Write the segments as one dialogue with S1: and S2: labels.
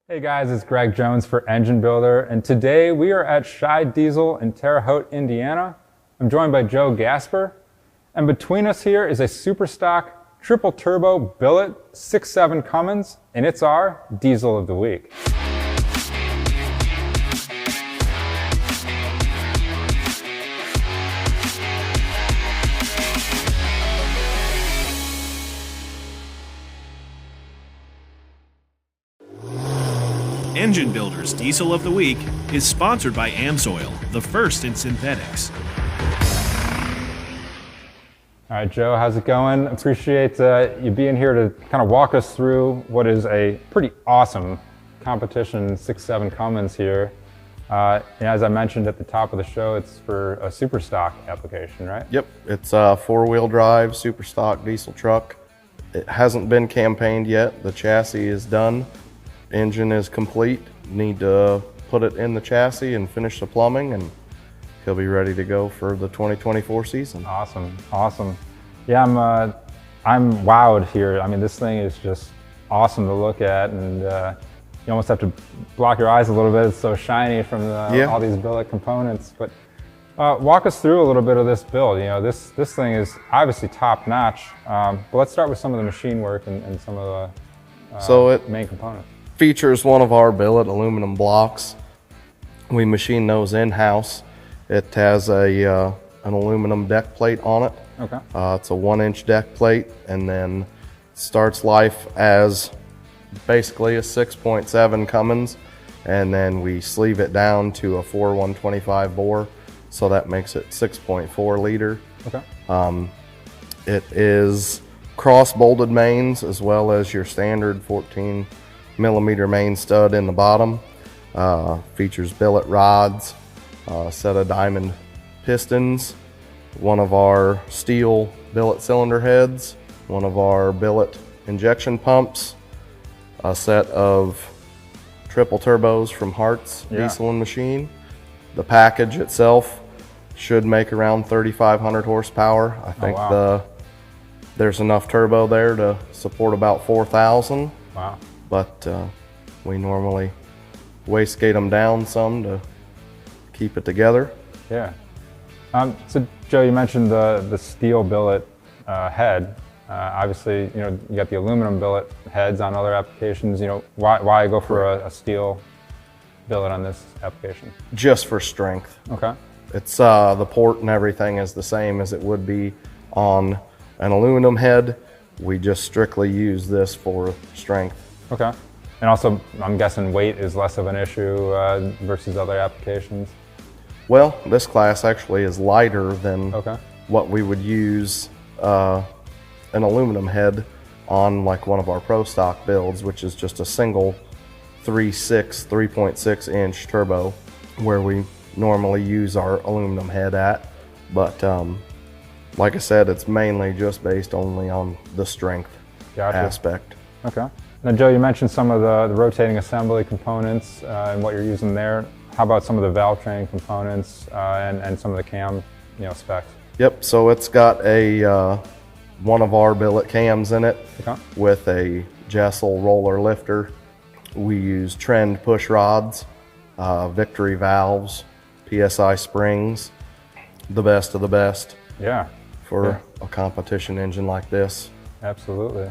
S1: Hey guys, it's Greg Jones for Engine Builder, and today we are at Scheid Diesel in Terre Haute, Indiana. I'm joined by Joe Gasper, and between us here is a super stock triple turbo Billet 6.7 Cummins, and it's our Diesel of the Week.
S2: Engine Builder's Diesel of the Week is sponsored by AMSOIL, the first in synthetics.
S1: All right, Joe, how's it going? Appreciate you being here to kind of walk us through what is a pretty awesome competition 6.7 Cummins here. As I mentioned at the top of the show, it's for a super stock application, right?
S3: Yep, it's a four-wheel drive super stock diesel truck. It hasn't been campaigned yet. The chassis is done. Engine is complete. Need to put it in the chassis and finish the plumbing, and he'll be ready to go for the 2024 season.
S1: Awesome, awesome. Yeah, I'm wowed here. I mean, this thing is just awesome to look at, and you almost have to block your eyes a little bit. It's so shiny from all these billet components. But walk us through a little bit of this build. You know, this thing is obviously top notch. But let's start with some of the machine work and some of the main components.
S3: Features one of our billet aluminum blocks. We machine those in-house. It has an aluminum deck plate on it.
S1: Okay.
S3: It's a 1-inch deck plate, and then starts life as basically a 6.7 Cummins, and then we sleeve it down to a 4.125 bore, so that makes it 6.4 liter.
S1: Okay.
S3: It is cross-bolted mains as well as your standard 14mm main stud in the bottom. Features billet rods, a set of diamond pistons, one of our steel billet cylinder heads, one of our billet injection pumps, a set of triple turbos from Hart's Diesel and Machine. The package itself should make around 3,500 horsepower. I think there's enough turbo there to support about 4,000.
S1: Wow.
S3: But we normally wastegate them down some to keep it together.
S1: Yeah. So Joe, you mentioned the steel billet head. Obviously, you know, you got the aluminum billet heads on other applications. You know, why go for a steel billet on this application?
S3: Just for strength.
S1: Okay.
S3: It's the port and everything is the same as it would be on an aluminum head. We just strictly use this for strength.
S1: Okay. And also, I'm guessing weight is less of an issue versus other applications?
S3: Well, this class actually is lighter than what we would use an aluminum head on, like one of our pro stock builds, which is just a single 3.6 inch turbo, where we normally use our aluminum head at. But like I said, it's mainly just based only on the strength aspect.
S1: Okay. Now, Joe, you mentioned some of the rotating assembly components and what you're using there. How about some of the valve train components and some of the cam, specs?
S3: Yep. So it's got a one of our billet cams in it with a Jessel roller lifter. We use trend push rods, Victory valves, PSI springs, the best of the best.
S1: Yeah.
S3: For a competition engine like this.
S1: Absolutely.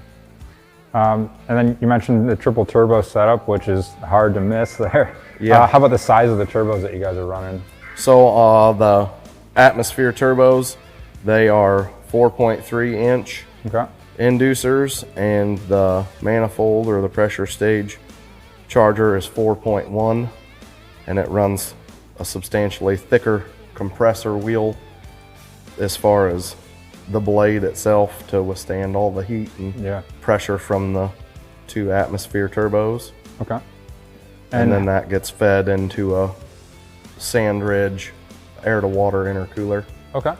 S1: And then you mentioned the triple turbo setup, which is hard to miss there.
S3: Yeah.
S1: How about the size of the turbos that you guys are running?
S3: So the atmosphere turbos, they are 4.3 inch inducers, and the manifold or the pressure stage charger is 4.1, and it runs a substantially thicker compressor wheel as far as the blade itself to withstand all the heat and pressure from the 2 atmosphere turbos.
S1: Okay.
S3: And then that gets fed into a Sandridge air-to-water intercooler.
S1: Okay.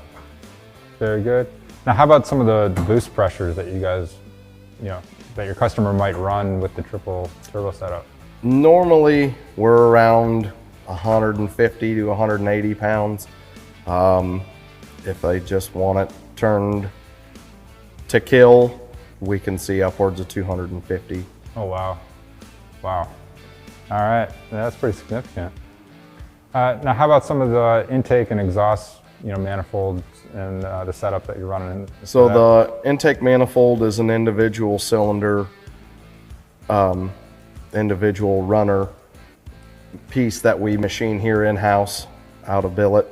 S1: Very good. Now, how about some of the boost pressures that you guys, that your customer might run with the triple turbo setup?
S3: Normally, we're around 150 to 180 pounds. If they just want it turned to kill, we can see upwards of 250.
S1: Oh, wow. Wow. All right, that's pretty significant. Now, how about some of the intake and exhaust, manifolds and the setup that you're running?
S3: So the intake manifold is an individual cylinder, individual runner piece that we machine here in-house out of Billet,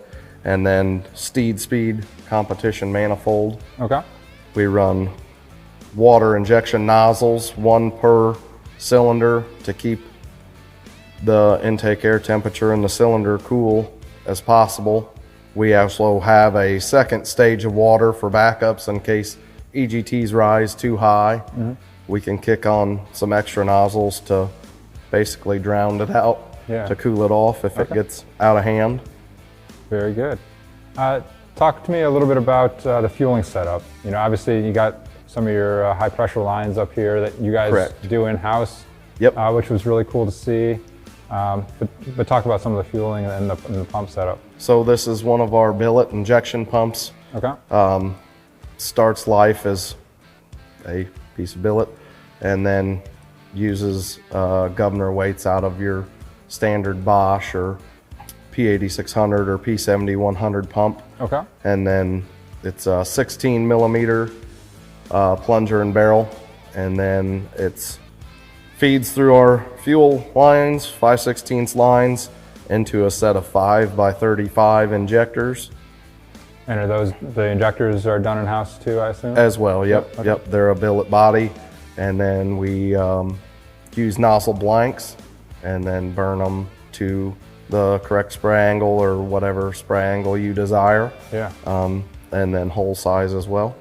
S3: and then Scheid Speed competition manifold.
S1: Okay.
S3: We run water injection nozzles, one per cylinder, to keep the intake air temperature in the cylinder cool as possible. We also have a second stage of water for backups in case EGTs rise too high. We can kick on some extra nozzles to basically drown it out, to cool it off if it gets out of hand.
S1: Very good. Talk to me a little bit about the fueling setup. Obviously you got some of your high pressure lines up here that you guys do in-house, which was really cool to see. But talk about some of the fueling and the pump setup.
S3: So this is one of our Billet injection pumps.
S1: Okay.
S3: Starts life as a piece of billet and then uses governor weights out of your standard Bosch or P8600 or P7100 pump.
S1: Okay.
S3: And then it's a 16 millimeter plunger and barrel, and then it's feeds through our fuel lines, 5/16 lines, into a set of 5x35 injectors.
S1: And are those, the injectors are done in-house too, I assume?
S3: As well, yep. Okay. Yep, they're a billet body. And then we use nozzle blanks and then burn them to the correct spray angle or whatever spray angle you desire.
S1: Yeah.
S3: And then hole size as well.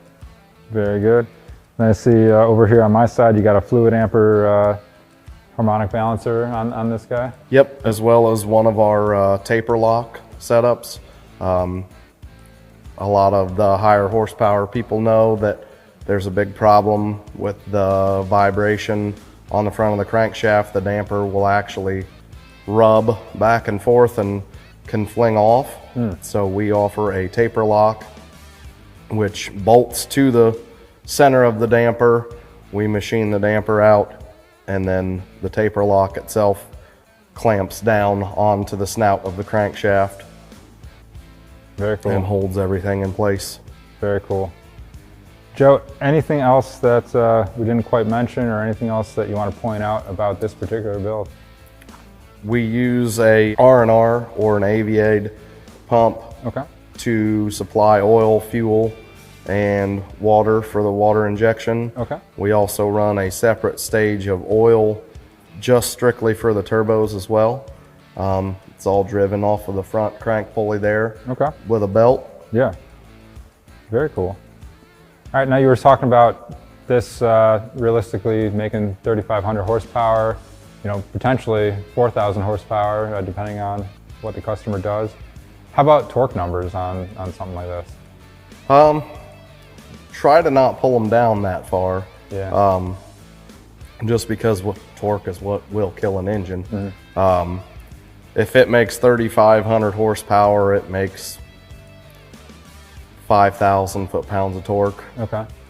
S1: Very good. And I see over here on my side, you got a fluid amper harmonic balancer on this guy?
S3: Yep, as well as one of our taper lock setups. A lot of the higher horsepower people know that there's a big problem with the vibration on the front of the crankshaft. The damper will actually rub back and forth and can fling off. So we offer a taper lock which bolts to the center of the damper. We machine the damper out, and then the taper lock itself clamps down onto the snout of the crankshaft.
S1: Very cool.
S3: And holds everything in place.
S1: Very cool. Joe, anything else that we didn't quite mention, or anything else that you want to point out about this particular build?
S3: We use a R&R or an Aviade pump to supply oil, fuel, and water for the water injection. We also run a separate stage of oil just strictly for the turbos as well. It's all driven off of the front crank pulley there with a belt.
S1: Yeah, very cool. All right, now you were talking about this realistically making 3,500 horsepower, potentially 4,000 horsepower, depending on what the customer does. How about torque numbers on something like this?
S3: Try to not pull them down that far.
S1: Yeah.
S3: Just because torque is what will kill an engine. If it makes 3,500 horsepower, it makes 5,000 foot-pounds of torque.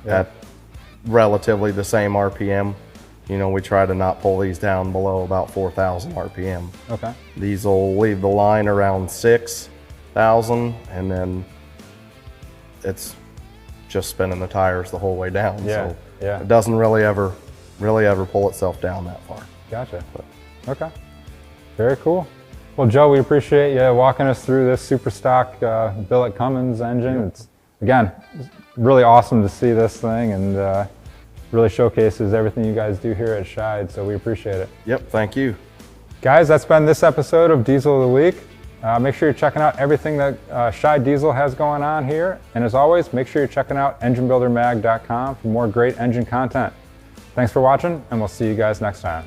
S3: At relatively the same RPM. We try to not pull these down below about 4,000 RPM. These will leave the line around 6,000, and then it's just spinning the tires the whole way down. So it doesn't really ever pull itself down that far.
S1: Gotcha. Okay. Very cool. Well, Joe, we appreciate you walking us through this super stock Billet Cummins engine. It's, again, really awesome to see this thing, and really showcases everything you guys do here at Scheid, so we appreciate it.
S3: Yep, thank you.
S1: Guys, that's been this episode of Diesel of the Week. Make sure you're checking out everything that Scheid Diesel has going on here. And as always, make sure you're checking out enginebuildermag.com for more great engine content. Thanks for watching, and we'll see you guys next time.